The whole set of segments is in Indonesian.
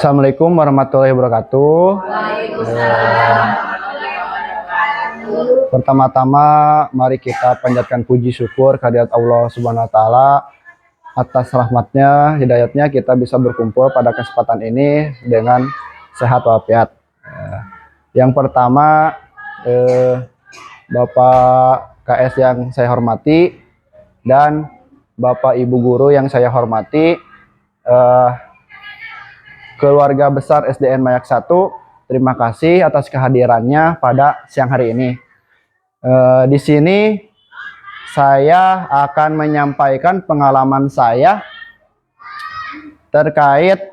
Assalamualaikum warahmatullahi wabarakatuh. Pertama-tama mari kita panjatkan puji syukur kehadirat Allah Subhanahu wa taala atas rahmatnya, hidayatnya kita bisa berkumpul pada kesempatan ini dengan sehat walafiat. Yang pertama Bapak KS yang saya hormati dan Bapak Ibu guru yang saya hormati, keluarga besar SDN Mayak 1, terima kasih atas kehadirannya pada siang hari ini. Di sini saya akan menyampaikan pengalaman saya terkait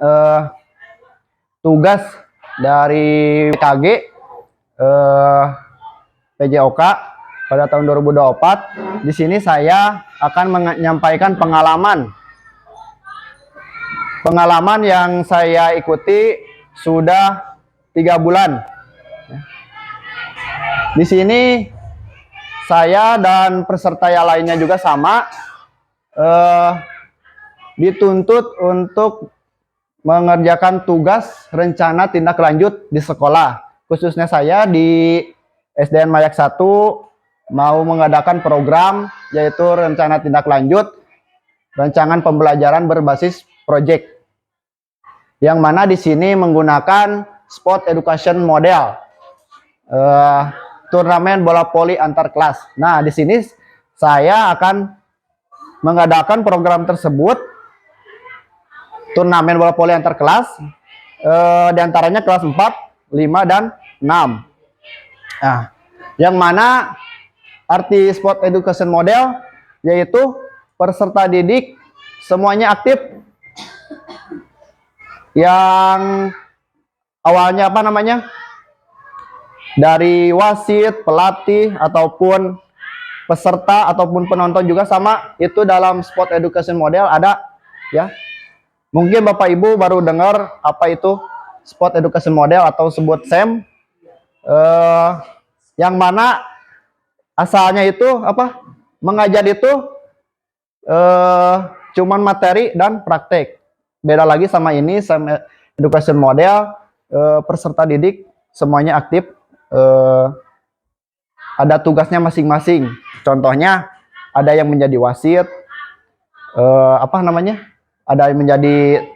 tugas dari PKG PJOK pada tahun 2024. Di sini saya akan menyampaikan pengalaman yang saya ikuti sudah 3 bulan. Di sini saya dan peserta yang lainnya juga sama, dituntut untuk mengerjakan tugas rencana tindak lanjut di sekolah. Khususnya saya di SDN Mayak 1 mau mengadakan program yaitu rencana tindak lanjut rancangan pembelajaran berbasis project, yang mana di sini menggunakan sport education model, turnamen bola voli antar kelas. Nah, di sini saya akan mengadakan program tersebut, turnamen bola voli antar kelas, diantaranya kelas 4, 5, dan 6. Nah, yang mana arti sport education model yaitu peserta didik semuanya aktif, yang awalnya dari wasit, pelatih, ataupun peserta ataupun penonton juga sama. Itu dalam sport education model ada ya. Mungkin Bapak Ibu baru dengar apa itu sport education model atau sebut SEM, yang mana asalnya itu mengajar itu cuman materi dan praktek. Beda lagi sama ini SEM education model, peserta didik semuanya aktif, ada tugasnya masing-masing. Contohnya ada yang menjadi wasit, ada yang menjadi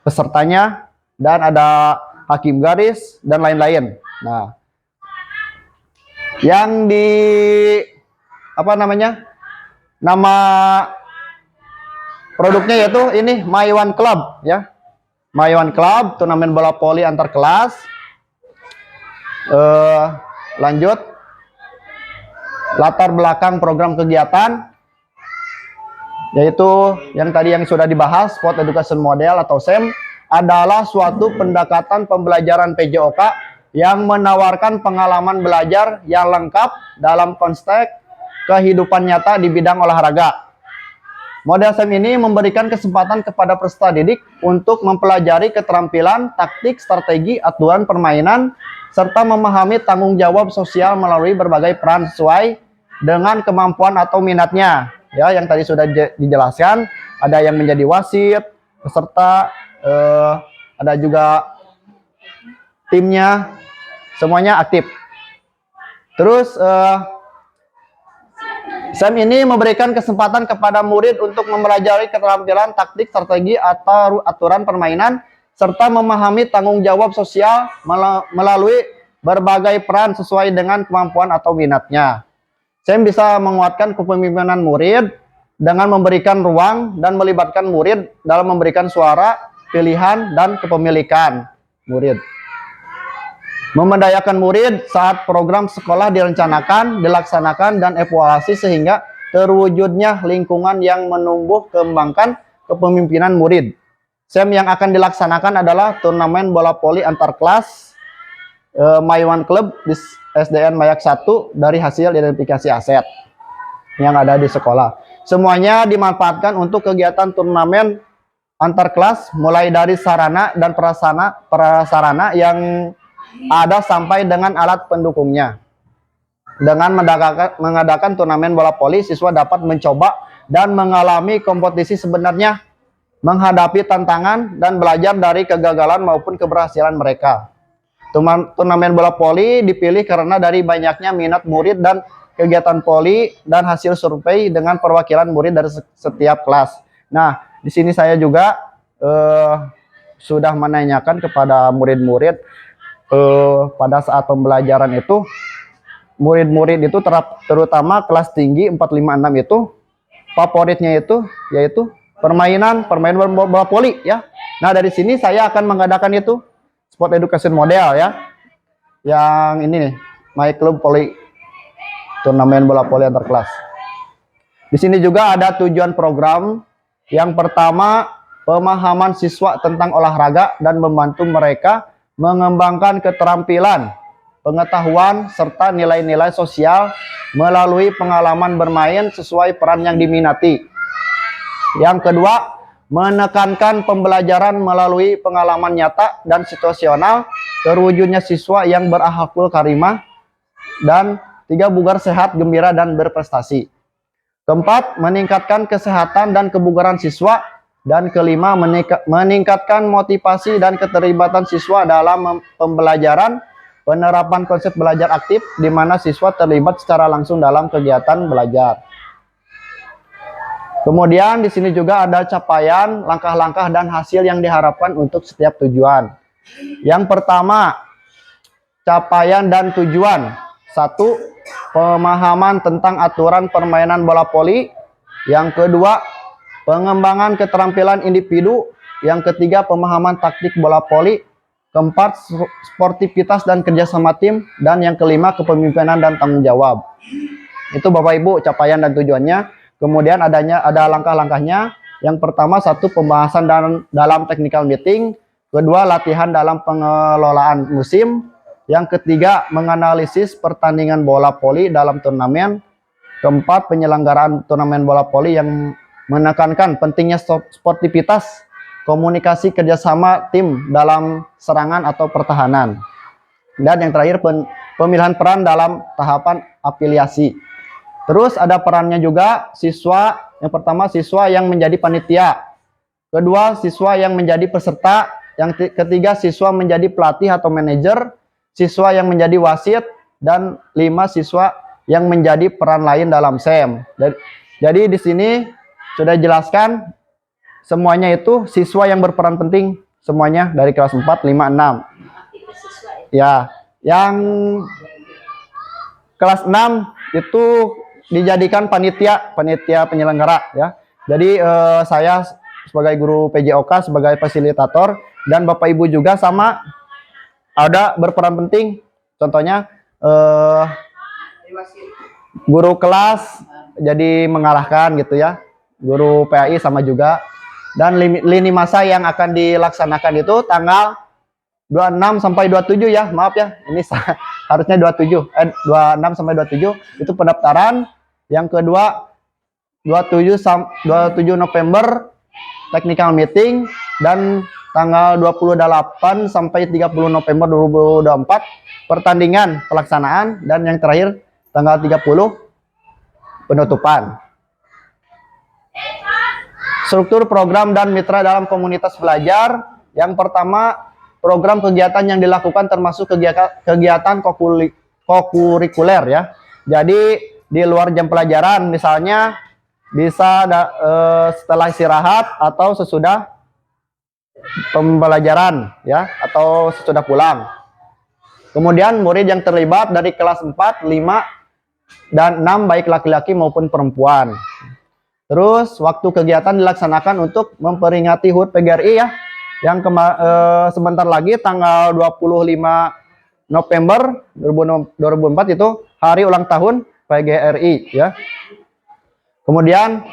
pesertanya, dan ada hakim garis dan lain-lain. Nah, yang di nama produknya yaitu ini My One Club ya. My One Club, turnamen bola voli antar kelas. Lanjut, latar belakang program kegiatan yaitu yang tadi yang sudah dibahas, sport education model atau SEM adalah suatu pendekatan pembelajaran PJOK yang menawarkan pengalaman belajar yang lengkap dalam konteks kehidupan nyata di bidang olahraga. Model SEM ini memberikan kesempatan kepada peserta didik untuk mempelajari keterampilan, taktik, strategi, aturan permainan, serta memahami tanggung jawab sosial melalui berbagai peran sesuai dengan kemampuan atau minatnya. Ya, yang tadi sudah dijelaskan, ada yang menjadi wasit, peserta, ada juga timnya, semuanya aktif. Terus SEM ini memberikan kesempatan kepada murid untuk mempelajari keterampilan, taktik, strategi, atau aturan permainan, serta memahami tanggung jawab sosial melalui berbagai peran sesuai dengan kemampuan atau minatnya. SEM bisa menguatkan kepemimpinan murid dengan memberikan ruang dan melibatkan murid dalam memberikan suara, pilihan, dan kepemilikan murid. Memberdayakan murid saat program sekolah direncanakan, dilaksanakan, dan evaluasi sehingga terwujudnya lingkungan yang menumbuh kembangkan kepemimpinan murid. SEM yang akan dilaksanakan adalah turnamen bola voli antar kelas My One Club di SDN Mayak 1 dari hasil identifikasi aset yang ada di sekolah. Semuanya dimanfaatkan untuk kegiatan turnamen antar kelas mulai dari sarana dan prasarana yang ada sampai dengan alat pendukungnya. Dengan mengadakan turnamen bola voli, siswa dapat mencoba dan mengalami kompetisi sebenarnya menghadapi tantangan dan belajar dari kegagalan maupun keberhasilan mereka. Turnamen bola voli dipilih karena dari banyaknya minat murid dan kegiatan voli dan hasil survei dengan perwakilan murid dari setiap kelas. Nah, di sini saya juga sudah menanyakan kepada murid-murid pada saat pembelajaran itu, murid-murid itu terutama kelas tinggi 4, 5, 6 itu favoritnya itu yaitu permainan bola voli ya. Nah, dari sini saya akan mengadakan itu sport education model ya. Yang ini nih, My Club Voli, turnamen bola voli antar kelas. Di sini juga ada tujuan program. Yang pertama, pemahaman siswa tentang olahraga dan membantu mereka mengembangkan keterampilan, pengetahuan, serta nilai-nilai sosial melalui pengalaman bermain sesuai peran yang diminati. Yang kedua, menekankan pembelajaran melalui pengalaman nyata dan situasional, terwujudnya siswa yang berakhlakul karimah, dan 3, bugar sehat, gembira, dan berprestasi. Keempat, meningkatkan kesehatan dan kebugaran siswa. Dan kelima, meningkatkan motivasi dan keterlibatan siswa dalam pembelajaran, penerapan konsep belajar aktif, di mana siswa terlibat secara langsung dalam kegiatan belajar. Kemudian di sini juga ada capaian, langkah-langkah, dan hasil yang diharapkan untuk setiap tujuan. Yang pertama, capaian dan tujuan. 1, pemahaman tentang aturan permainan bola voli. Yang kedua, pengembangan keterampilan individu. Yang ketiga, pemahaman taktik bola voli. Keempat, sportivitas dan kerjasama tim. Dan yang kelima, kepemimpinan dan tanggung jawab. Itu Bapak Ibu capaian dan tujuannya. Kemudian ada langkah-langkahnya. Yang pertama, 1, pembahasan dalam technical meeting. Kedua, latihan dalam pengelolaan musim. Yang ketiga, menganalisis pertandingan bola voli dalam turnamen. Keempat, penyelenggaraan turnamen bola voli yang menekankan pentingnya sportivitas, komunikasi, kerjasama tim dalam serangan atau pertahanan. Dan yang terakhir, pemilihan peran dalam tahapan afiliasi. Terus ada perannya juga siswa. Yang pertama, siswa yang menjadi panitia. Kedua, siswa yang menjadi peserta. Yang ketiga, siswa menjadi pelatih atau manajer. Siswa yang menjadi wasit. Dan 5, siswa yang menjadi peran lain dalam SEM. Jadi di sini sudah jelaskan semuanya itu siswa yang berperan penting. Semuanya dari kelas 4, 5, 6. Ya, yang kelas 6 itu dijadikan panitia penyelenggara ya. Jadi saya sebagai guru PJOK sebagai fasilitator, dan Bapak Ibu juga sama ada berperan penting. Contohnya guru kelas jadi mengarahkan gitu ya. Guru PAI sama juga. Dan lini masa yang akan dilaksanakan itu tanggal 26 sampai 27 ya, maaf ya, ini harusnya 26 sampai 27 itu pendaftaran. Yang kedua 27 November technical meeting, dan tanggal 28 sampai 30 November 2024 pertandingan pelaksanaan, dan yang terakhir tanggal 30 penutupan. Struktur program dan mitra dalam komunitas belajar. Yang pertama, program kegiatan yang dilakukan termasuk kegiatan kokurikuler ya. Jadi di luar jam pelajaran, misalnya bisa setelah istirahat atau sesudah pembelajaran ya, atau sesudah pulang. Kemudian murid yang terlibat dari kelas 4, 5, dan 6 baik laki-laki maupun perempuan. Terus waktu kegiatan dilaksanakan untuk memperingati HUT PGRI ya, yang sebentar lagi tanggal 25 November 2004 itu hari ulang tahun PGRI ya. Kemudian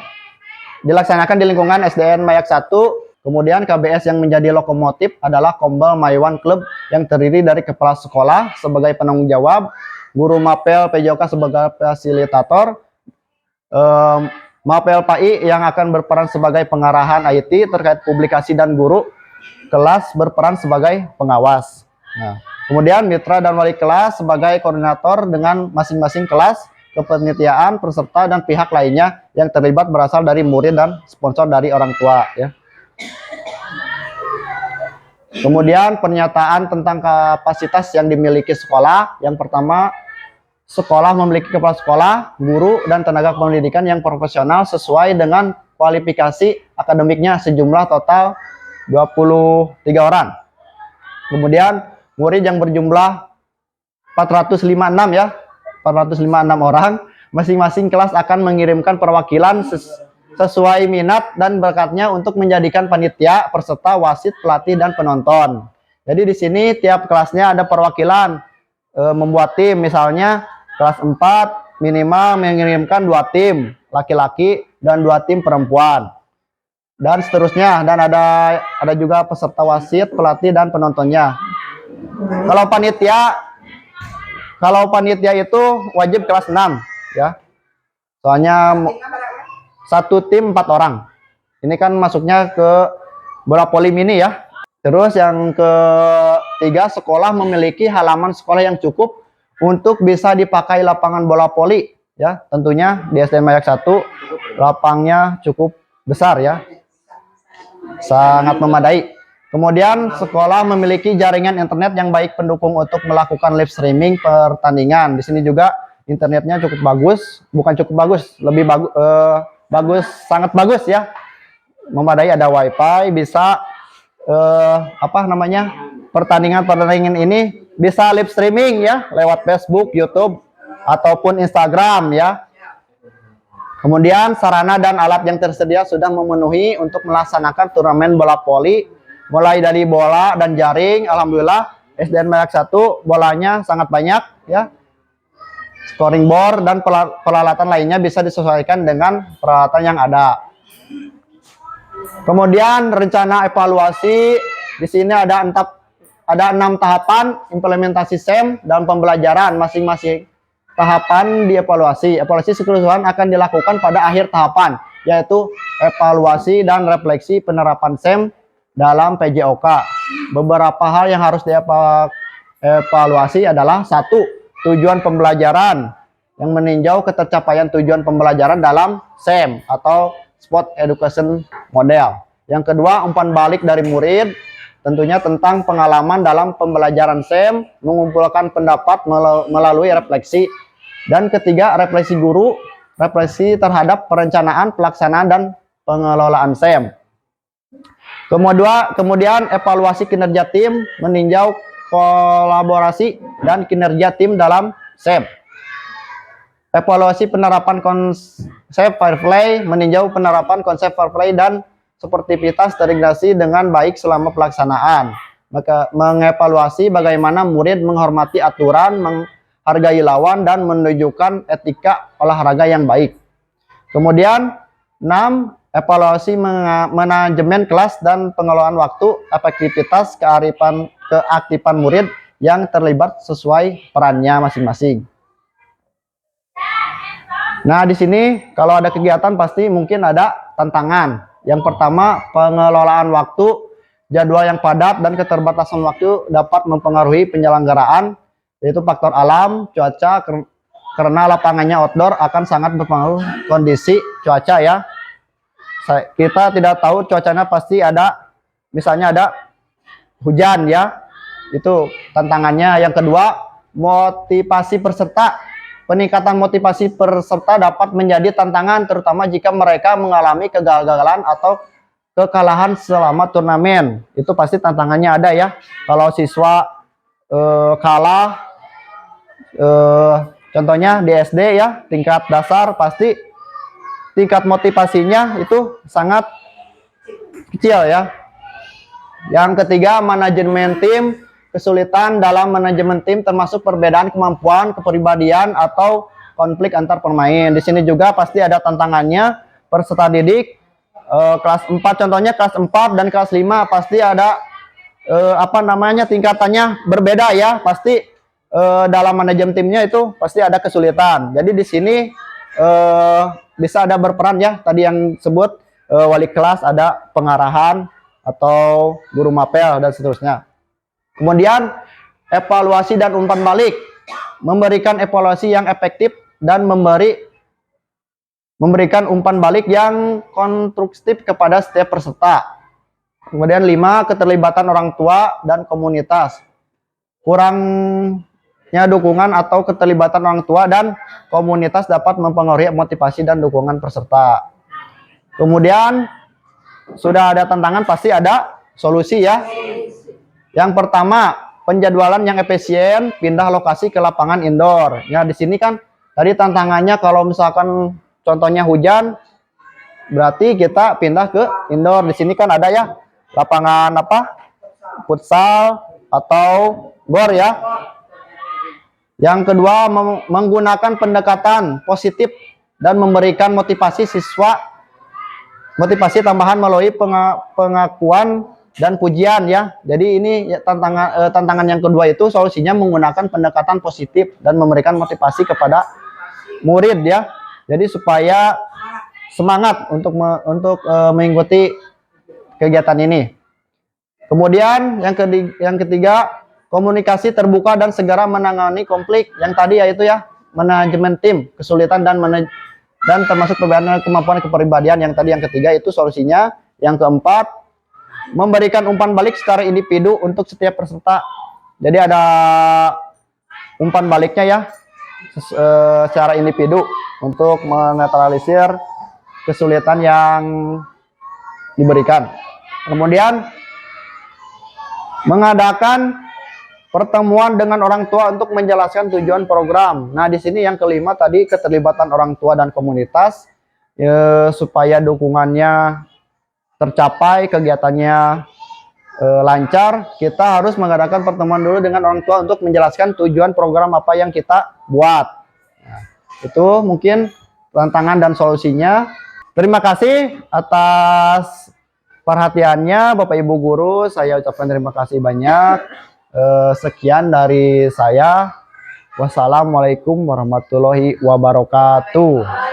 dilaksanakan di lingkungan SDN Mayak 1. Kemudian KBS yang menjadi lokomotif adalah Kombel Maiwan Club yang terdiri dari kepala sekolah sebagai penanggung jawab, guru mapel PJOK sebagai fasilitator, mapel PAI yang akan berperan sebagai pengarahan IT terkait publikasi, dan guru kelas berperan sebagai pengawas. Nah, kemudian mitra dan wali kelas sebagai koordinator dengan masing-masing kelas, kepanitiaan, peserta, dan pihak lainnya yang terlibat berasal dari murid dan sponsor dari orang tua ya. Kemudian pernyataan tentang kapasitas yang dimiliki sekolah. Yang pertama, sekolah memiliki kepala sekolah, guru, dan tenaga pendidikan yang profesional sesuai dengan kualifikasi akademiknya sejumlah total 23 orang. Kemudian murid yang berjumlah 456 ya, 456 orang. Masing-masing kelas akan mengirimkan perwakilan sesuai minat dan bakatnya untuk menjadikan panitia, peserta, wasit, pelatih, dan penonton. Jadi di sini tiap kelasnya ada perwakilan membuat tim, misalnya kelas 4 minimal mengirimkan 2 tim laki-laki dan 2 tim perempuan. Dan seterusnya, dan ada juga peserta wasit, pelatih, dan penontonnya. Kalau panitia itu wajib kelas 6 ya. Soalnya satu tim 4 orang. Ini kan masuknya ke bola voli mini ya. Terus yang ketiga, sekolah memiliki halaman sekolah yang cukup untuk bisa dipakai lapangan bola voli ya. Tentunya di SDN Mayak 1 lapangnya cukup besar ya. Sangat memadai. Kemudian sekolah memiliki jaringan internet yang baik pendukung untuk melakukan live streaming pertandingan. Di sini juga internetnya cukup bagus, bukan cukup bagus, lebih bagus, sangat bagus ya. Memadai, ada wifi, bisa pertandingan ini bisa live streaming ya lewat Facebook, YouTube ataupun Instagram ya. Kemudian sarana dan alat yang tersedia sudah memenuhi untuk melaksanakan turnamen bola voli, mulai dari bola dan jaring. Alhamdulillah SDN Mayak 1 bolanya sangat banyak ya. Scoring board dan peralatan lainnya bisa disesuaikan dengan peralatan yang ada. Kemudian rencana evaluasi, di sini ada 6 tahapan implementasi SEM dalam pembelajaran. Masing-masing tahapan dievaluasi. Evaluasi keseluruhan akan dilakukan pada akhir tahapan, yaitu evaluasi dan refleksi penerapan SEM dalam PJOK. Beberapa hal yang harus dievaluasi adalah: 1. Tujuan pembelajaran, yang meninjau ketercapaian tujuan pembelajaran dalam SEM atau Sport Education Model. Yang kedua, umpan balik dari murid, tentunya tentang pengalaman dalam pembelajaran SEM, mengumpulkan pendapat melalui refleksi. Dan ketiga, refleksi guru, refleksi terhadap perencanaan, pelaksanaan, dan pengelolaan SEM. Kemudian evaluasi kinerja tim, meninjau kolaborasi dan kinerja tim dalam SEM. Evaluasi penerapan konsep fair play, meninjau penerapan konsep fair play dan sportivitas terintegrasi dengan baik selama pelaksanaan. Mengevaluasi bagaimana murid menghormati aturan, menghargai lawan, dan menunjukkan etika olahraga yang baik. Kemudian 6. Evaluasi manajemen kelas dan pengelolaan waktu, efektivitas, keaktifan murid yang terlibat sesuai perannya masing-masing. Nah, di sini kalau ada kegiatan pasti mungkin ada tantangan. Yang pertama, pengelolaan waktu, jadwal yang padat dan keterbatasan waktu dapat mempengaruhi penyelenggaraan, yaitu faktor alam, cuaca, karena lapangannya outdoor akan sangat berpengaruh kondisi cuaca ya. Kita tidak tahu cuacanya, pasti ada, misalnya ada hujan ya, itu tantangannya. Yang kedua, motivasi peserta. Peningkatan motivasi peserta dapat menjadi tantangan, terutama jika mereka mengalami kegagalan atau kekalahan selama turnamen. Itu pasti tantangannya ada ya. Kalau siswa kalah, contohnya di SD ya, tingkat dasar, pasti tingkat motivasinya itu sangat kecil ya. Yang ketiga, manajemen tim. Kesulitan dalam manajemen tim termasuk perbedaan kemampuan, kepribadian, atau konflik antar pemain. Di sini juga pasti ada tantangannya. Peserta didik kelas 4, contohnya kelas 4 dan kelas 5 pasti ada tingkatannya berbeda ya. Pasti dalam manajemen timnya itu pasti ada kesulitan. Jadi di sini bisa ada berperan ya, tadi yang sebut wali kelas, ada pengarahan atau guru mapel dan seterusnya. Kemudian evaluasi dan umpan balik, memberikan evaluasi yang efektif dan memberikan umpan balik yang konstruktif kepada setiap peserta. Kemudian 5, keterlibatan orang tua dan komunitas. Kurangnya dukungan atau keterlibatan orang tua dan komunitas dapat mempengaruhi motivasi dan dukungan peserta. Kemudian sudah ada tantangan, pasti ada solusi ya. Yang pertama, penjadwalan yang efisien, pindah lokasi ke lapangan indoor. Ya, di sini kan tadi tantangannya kalau misalkan contohnya hujan, berarti kita pindah ke indoor. Di sini kan ada ya lapangan futsal atau gor ya. Yang kedua, menggunakan pendekatan positif dan memberikan motivasi tambahan melalui pengakuan dan pujian ya. Jadi ini ya, tantangan yang kedua itu solusinya menggunakan pendekatan positif dan memberikan motivasi kepada murid ya. Jadi supaya semangat untuk mengikuti kegiatan ini. Kemudian yang ketiga, komunikasi terbuka dan segera menangani konflik. Yang tadi yaitu ya, manajemen tim, kesulitan dan termasuk perbedaan kemampuan kepribadian. Yang tadi yang ketiga itu solusinya. Yang keempat, memberikan umpan balik secara individu untuk setiap peserta. Jadi ada umpan baliknya ya, secara individu untuk menetralisir kesulitan yang diberikan. Kemudian mengadakan pertemuan dengan orang tua untuk menjelaskan tujuan program. Nah, di sini yang kelima tadi keterlibatan orang tua dan komunitas supaya dukungannya tercapai, kegiatannya lancar, kita harus mengadakan pertemuan dulu dengan orang tua untuk menjelaskan tujuan program apa yang kita buat. Nah, itu mungkin tantangan dan solusinya. Terima kasih atas perhatiannya Bapak Ibu Guru, saya ucapkan terima kasih banyak. Sekian dari saya. Wassalamualaikum warahmatullahi wabarakatuh.